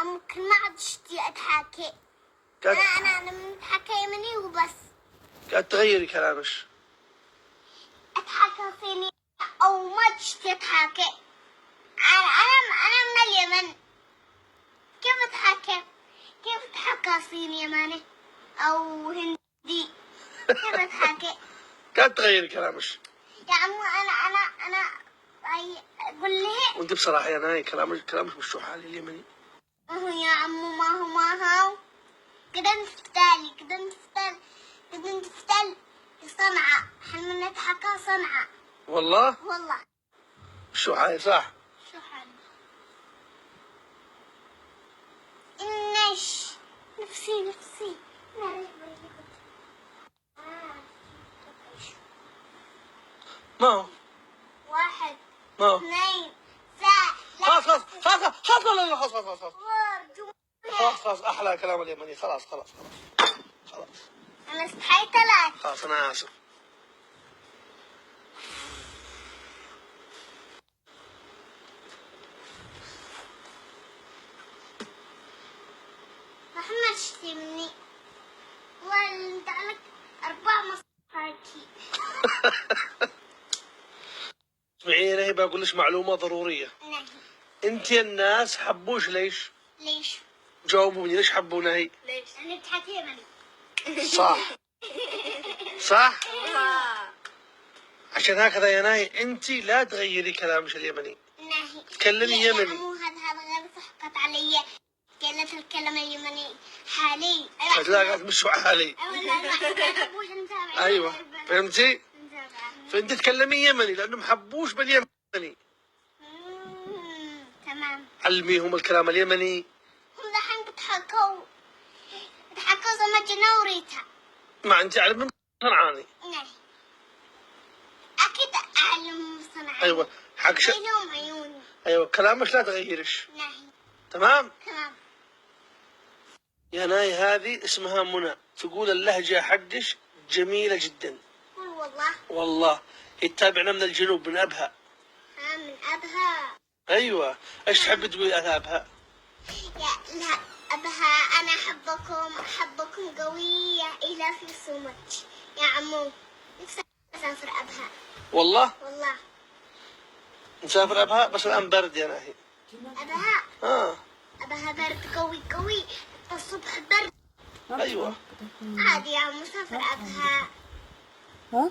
عمو كل ما عاد شتي أتحاكي. أنا متحكى يمني وبس. قاعد تغيري كلامك. أتحاكى صيني أو ما تشتي أتحاكي. أنا من اليمن. كيف أتحاكى؟ كيف أتحاكى صيني يماني أو هندي؟ كيف أتحاكى؟ قاعد تغيري كلامك. يا عمو أنا أقول له. وأنت بصراحة يا ناي كلامك مش حالي اليمني. يا عمو ما هو. كده نفتل صنعاء. حنا نتحكى صنعاء. والله شو حالي صح؟ شو حالي؟ إنش نفسي ما هو 1 ما هو 2 خلاص أحلى كلام اليمني. خلاص أنا استحيت لك. خلاص أنا آسف. محمد شتي مني. والله انت لك 4 مصاركي. اسمعي يا نهي بقول لك معلومة ضرورية. نهي. أنت الناس حبوش ليش؟ جاوبوني ليش حبوا نهي؟ ليش؟ أنا بتحكي يمني. صح؟ عشان هكذا يا ناي أنت لا تغيري كلامك اليمني. نهي. تكلمي يمني. مو هذا غير سحقت علي. قالت الكلمة اليمني حالي. لا قاعد مش حالي. أيوة فهمتي؟ فأنت تكلمي يمني لأنهم حبوش باليمني. تمام. علميهم الكلام اليمني. هم دحين بتحكوا زي جنوريتا. ما أنت أعلم صنعاني. نهي. أكيد أعلم صنعاني. أيوة حق لهم عيوني. أيوة كلامك لا تغيرش. نهي. تمام. يا ناي هذه اسمها منى. تقول اللهجة حقش جميلة جدا. والله هي تتابعنا من الجنوب من أبها. من أبها. أيوة إيش تحب تقولي أبها؟ لا أبها أنا أحبكم قوية إلى في صومك يا عمو. نفسي أسافر أبها. والله نسافر أبها بس الآن برد يا ناهي. أبها أبها برد قوي الصبح برد. أيوة عادي يا عمو نسافر أبها.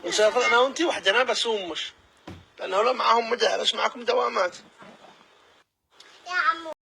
نسافر أنا وأنتي وحدنا بس مش لأنه لو معهم مدارس معكم دوامات.